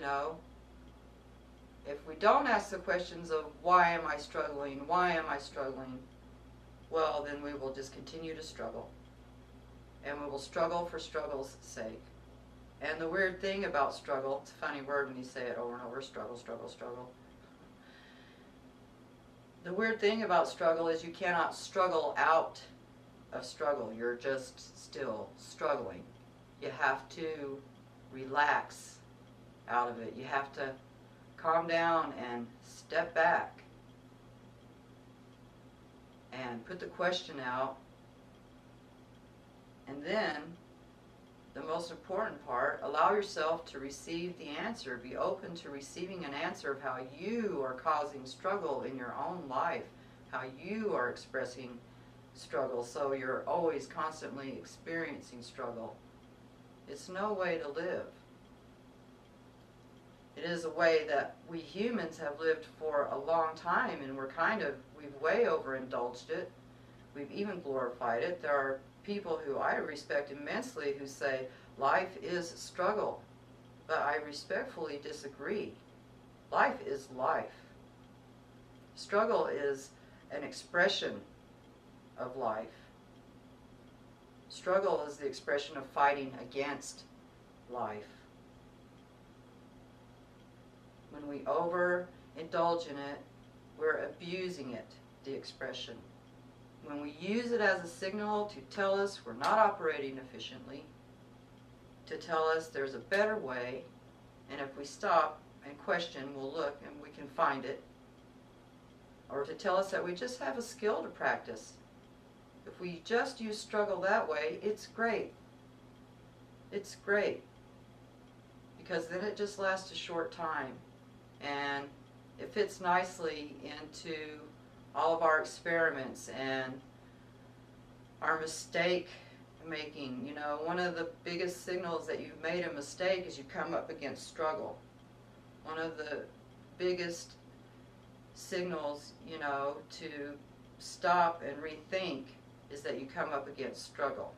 know. If we don't ask the questions of why am I struggling, why am I struggling, well, then we will just continue to struggle. And we will struggle for struggle's sake. And the weird thing about struggle, it's a funny word when you say it over and over, struggle, struggle, struggle. The weird thing about struggle is you cannot struggle out of struggle. You're just still struggling. You have to relax out of it. You have to calm down and step back and put the question out. And then, the most important part, allow yourself to receive the answer. Be open to receiving an answer of how you are causing struggle in your own life, how you are expressing struggle, so you're always constantly experiencing struggle. It's no way to live. It is a way that we humans have lived for a long time, and we've way overindulged it. We've even glorified it. There are people who I respect immensely who say life is struggle, but I respectfully disagree. Life is life. Struggle is an expression of life. Struggle is the expression of fighting against life. When we overindulge in it, we're abusing it, the expression. When we use it as a signal to tell us we're not operating efficiently, to tell us there's a better way, and if we stop and question, we'll look and we can find it, or to tell us that we just have a skill to practice. If we just use struggle that way, it's great. It's great. Because then it just lasts a short time, and it fits nicely into all of our experiments and our mistake making. You know, one of the biggest signals that you've made a mistake is you come up against struggle. One of the biggest signals, you know, to stop and rethink is that you come up against struggle.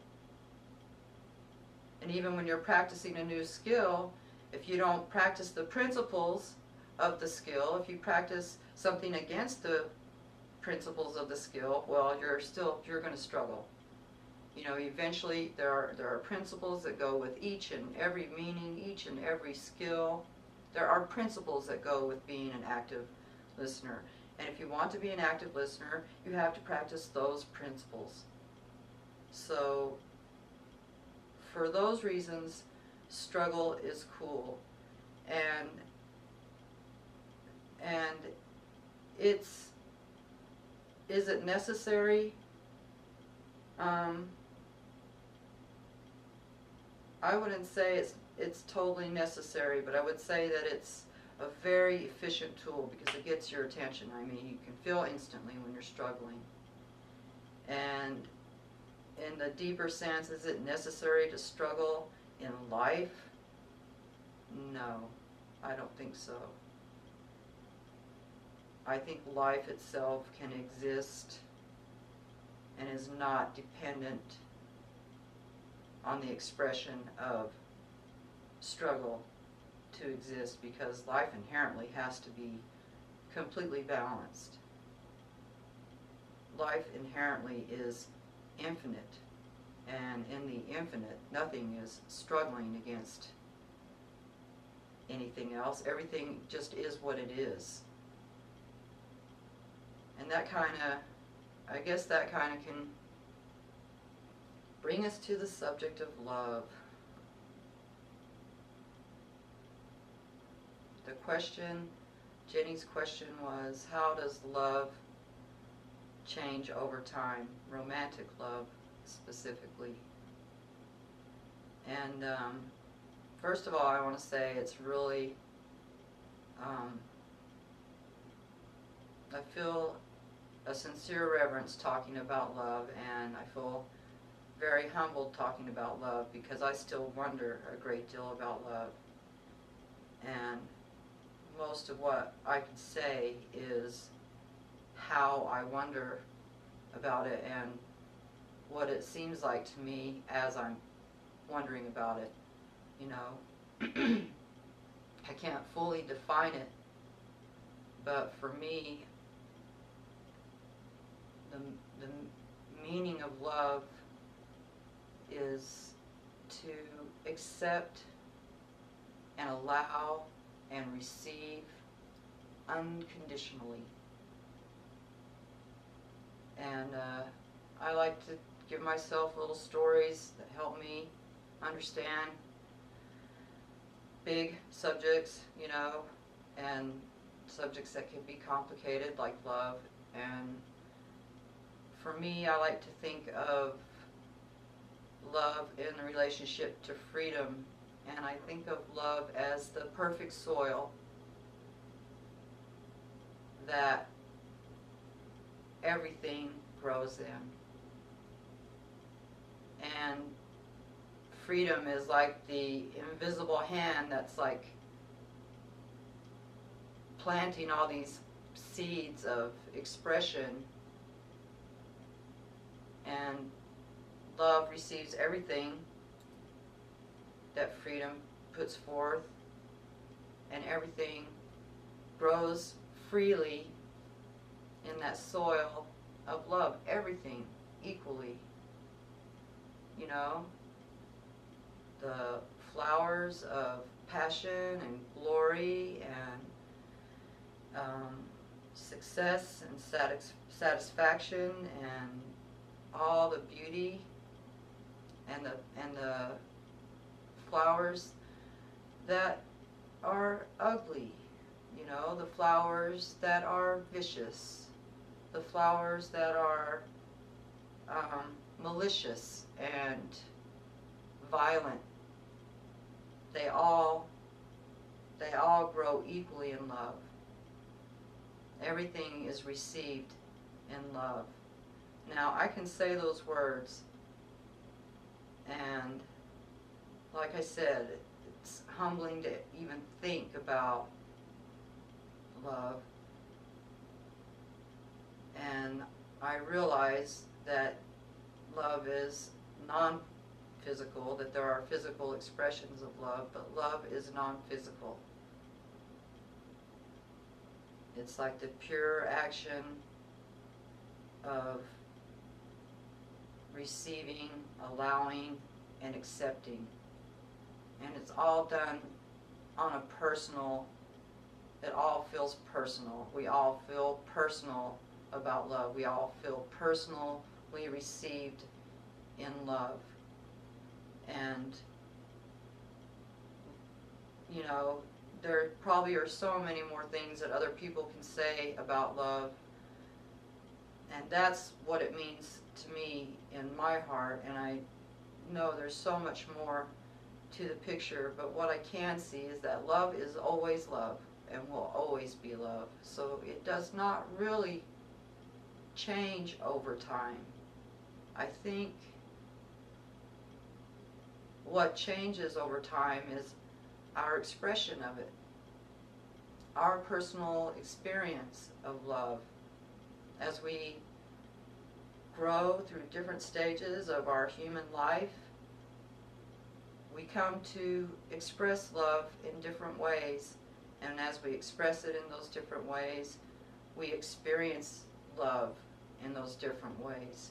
And even when you're practicing a new skill, if you don't practice the principles of the skill, if you practice something against the principles of the skill, well, you're going to struggle. You know, eventually there are principles that go with each and every meaning, each and every skill. There are principles that go with being an active listener. And if you want to be an active listener, you have to practice those principles. So, for those reasons, struggle is cool. And is it necessary? I wouldn't say it's totally necessary, but I would say that it's a very efficient tool because it gets your attention. I mean, you can feel instantly when you're struggling. And in the deeper sense, is it necessary to struggle in life? No, I don't think so. I think life itself can exist and is not dependent on the expression of struggle to exist, because life inherently has to be completely balanced. Life inherently is infinite, and in the infinite, nothing is struggling against anything else. Everything just is what it is. And that kind of, I guess that kind of can bring us to the subject of love. The question, Jenny's question was, how does love change over time? Romantic love, specifically. And first of all, I want to say it's really, I feel a sincere reverence talking about love, and I feel very humbled talking about love because I still wonder a great deal about love. And most of what I can say is how I wonder about it and what it seems like to me as I'm wondering about it. You know, I can't fully define it, but for me, the meaning of love is to accept and allow and receive unconditionally. And I like to give myself little stories that help me understand big subjects, and subjects that can be complicated like love. And for me, I like to think of love in relationship to freedom, and I think of love as the perfect soil that everything grows in. And freedom is like the invisible hand that's like planting all these seeds of expression, and love receives everything that freedom puts forth, and everything grows freely in that soil of love, everything equally. The flowers of passion and glory and success and satisfaction and all the beauty, and the flowers that are ugly, the flowers that are vicious, the flowers that are malicious and violent. They all grow equally in love. Everything is received in love. Now, I can say those words, and like I said, it's humbling to even think about love. And I realize that love is non-physical, that there are physical expressions of love, but love is non-physical. It's like the pure action of receiving, allowing, and accepting. And it's all done on a personal, it all feels personal. We all feel personal about love. We all feel personally received in love. And, there probably are so many more things that other people can say about love. And that's what it means to me in my heart. And I know there's so much more to the picture, but what I can see is that love is always love and will always be love. So it does not really change over time. I think what changes over time is our expression of it, our personal experience of love. As we grow through different stages of our human life, we come to express love in different ways, and as we express it in those different ways, we experience love in those different ways.